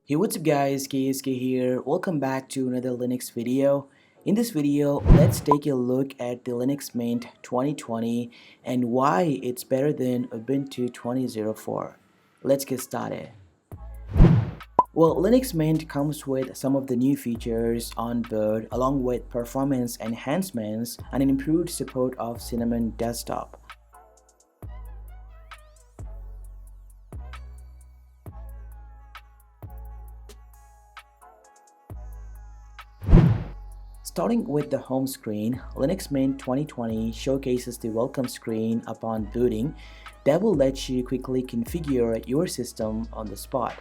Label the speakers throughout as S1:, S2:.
S1: Hey, what's up guys, KSK here. Welcome back to another Linux video. In this video, let's take a look at the Linux Mint 2020 and why it's better than Ubuntu 2004. Let's get started. Well, Linux Mint comes with some of the new features on board along with performance enhancements and an improved support of Cinnamon Desktop. Starting with the home screen, Linux Mint 2020 showcases the welcome screen upon booting that will let you quickly configure your system on the spot.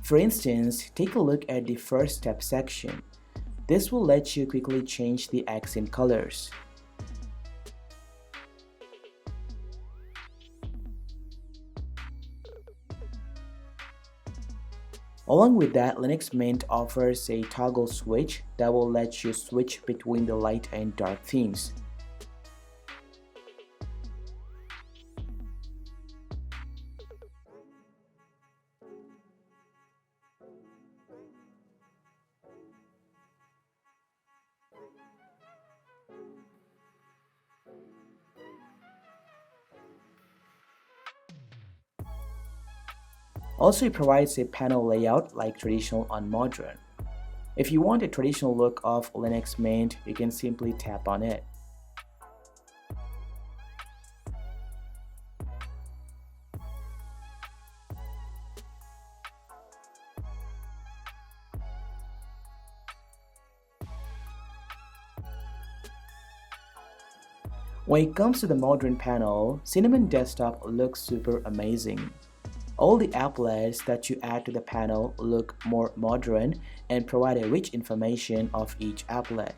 S1: For instance, take a look at the first step section. This will let you quickly change the accent colors. Along with that, Linux Mint offers a toggle switch that will let you switch between the light and dark themes. Also, it provides a panel layout like traditional on modern. If you want a traditional look of Linux Mint, you can simply tap on it. When it comes to the modern panel, Cinnamon Desktop looks super amazing. All the applets that you add to the panel look more modern and provide a rich information of each applet.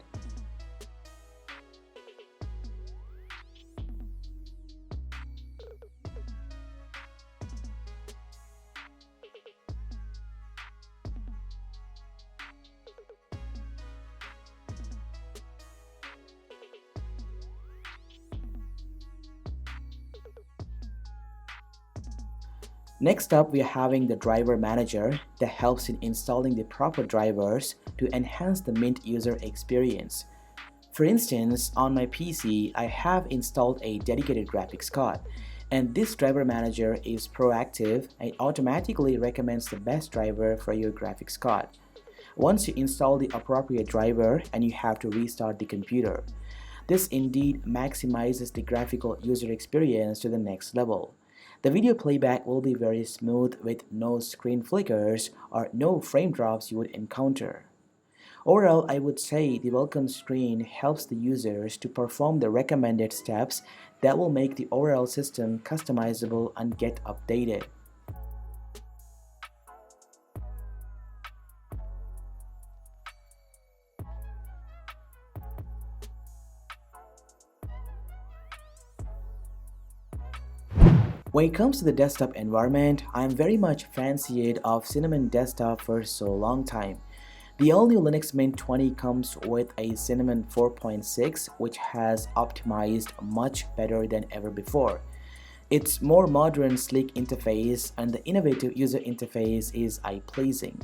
S1: Next up, we are having the driver manager that helps in installing the proper drivers to enhance the Mint user experience. For instance, on my PC, I have installed a dedicated graphics card, and this driver manager is proactive and automatically recommends the best driver for your graphics card. Once you install the appropriate driver and you have to restart the computer. This indeed maximizes the graphical user experience to the next level. The video playback will be very smooth with no screen flickers or no frame drops you would encounter. Overall, I would say the welcome screen helps the users to perform the recommended steps that will make the overall system customizable and get updated. When it comes to the desktop environment, I am very much fancied of Cinnamon Desktop for so long time. The all-new Linux Mint 20 comes with a Cinnamon 4.6 which has optimized much better than ever before. Its more modern sleek interface and the innovative user interface is eye-pleasing.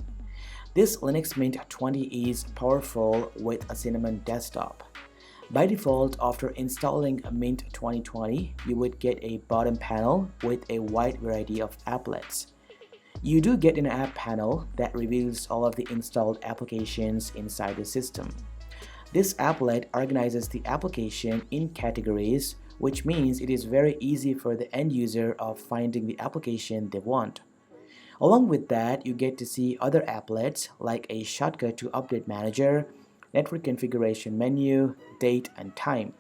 S1: This Linux Mint 20 is powerful with a Cinnamon Desktop. By default, after installing Mint 2020, you would get a bottom panel with a wide variety of applets. You do get an app panel that reveals all of the installed applications inside the system. This applet organizes the application in categories, which means it is very easy for the end user of finding the application they want. Along with that, you get to see other applets like a shortcut to Update Manager, network configuration menu, date and time.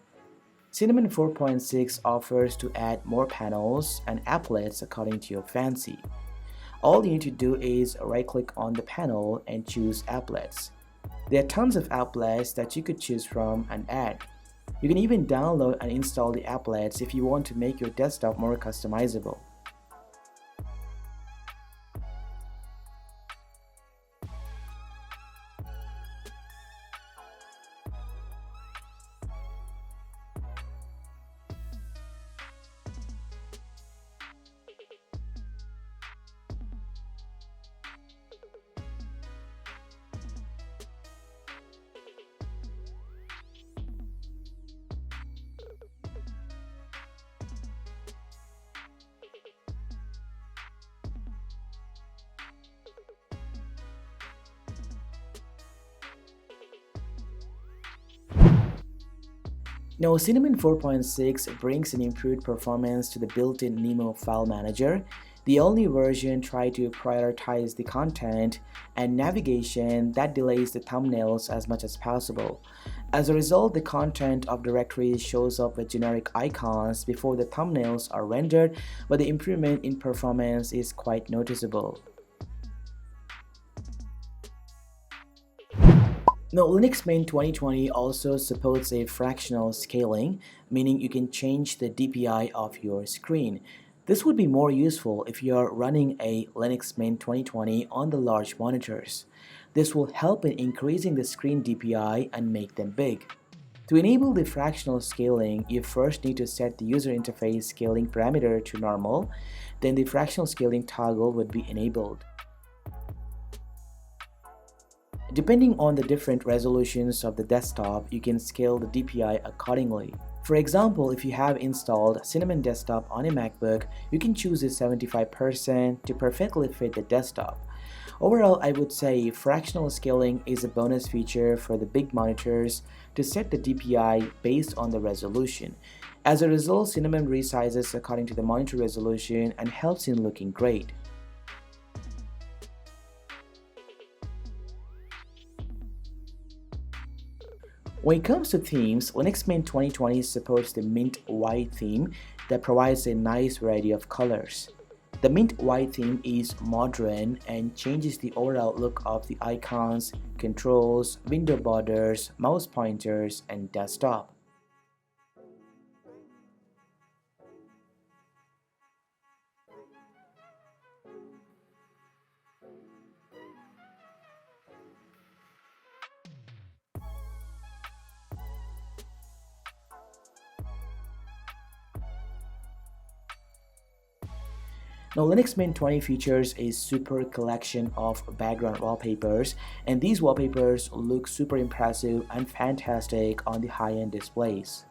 S1: Cinnamon 4.6 offers to add more panels and applets according to your fancy. All you need to do is right-click on the panel and choose applets. There are tons of applets that you could choose from and add. You can even download and install the applets if you want to make your desktop more customizable. Now, Cinnamon 4.6 brings an improved performance to the built-in Nemo file manager. The only version tries to prioritize the content and navigation that delays the thumbnails as much as possible. As a result, the content of directories shows up with generic icons before the thumbnails are rendered, but the improvement in performance is quite noticeable. Now, Linux Mint 2020 also supports a fractional scaling, meaning you can change the DPI of your screen. This would be more useful if you are running a Linux Mint 2020 on the large monitors. This will help in increasing the screen DPI and make them big. To enable the fractional scaling, you first need to set the user interface scaling parameter to normal, then the fractional scaling toggle would be enabled. Depending on the different resolutions of the desktop, you can scale the DPI accordingly. For example, if you have installed Cinnamon Desktop on a MacBook, you can choose the 75% to perfectly fit the desktop. Overall, I would say fractional scaling is a bonus feature for the big monitors to set the DPI based on the resolution. As a result, Cinnamon resizes according to the monitor resolution and helps in looking great. When it comes to themes, Linux Mint 2020 supports the Mint White theme that provides a nice variety of colors. The Mint White theme is modern and changes the overall look of the icons, controls, window borders, mouse pointers, and desktop. Now, Linux Mint 20 features a super collection of background wallpapers, and these wallpapers look super impressive and fantastic on the high-end displays.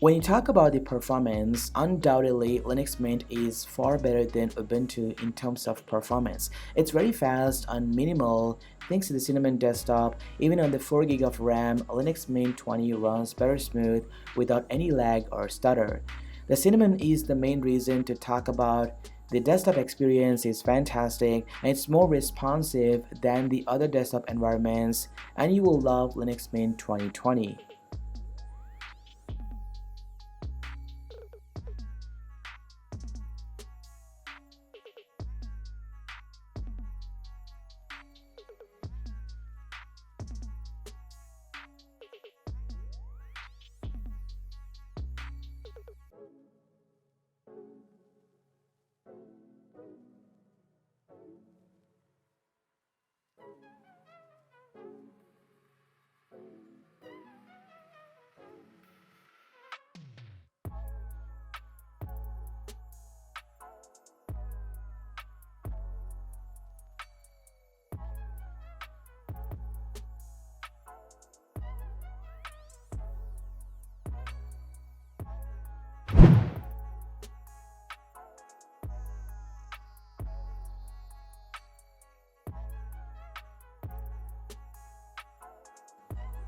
S1: When you talk about the performance, undoubtedly Linux Mint is far better than Ubuntu in terms of performance. It's very fast and minimal thanks to the Cinnamon desktop. Even on the 4 GB of RAM, Linux Mint 20 runs better smooth without any lag or stutter. The Cinnamon is the main reason to talk about. The desktop experience is fantastic and it's more responsive than the other desktop environments, and you will love Linux Mint 2020.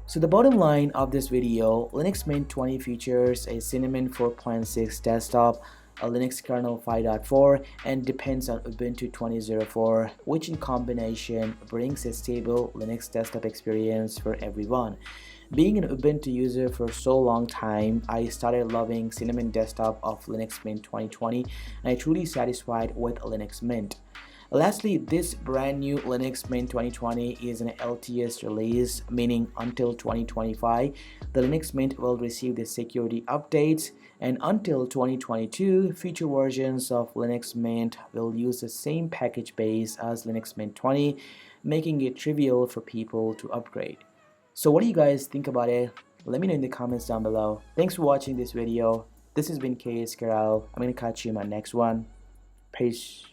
S1: So the bottom line of this video, Linux Mint 20 features a Cinnamon 4.6 desktop, a Linux kernel 5.4, and depends on Ubuntu 20.04, which in combination brings a stable Linux desktop experience for everyone. Being an Ubuntu user for so long time, I started loving Cinnamon desktop of Linux Mint 2020, and I truly satisfied with Linux Mint. Lastly, this brand new Linux Mint 2020 is an LTS release, meaning until 2025, the Linux Mint will receive the security updates, and until 2022, future versions of Linux Mint will use the same package base as Linux Mint 20, making it trivial for people to upgrade. So what do you guys think about it? Let me know in the comments down below. Thanks for watching this video. This has been KS Karal. I'm gonna catch you in my next one. Peace.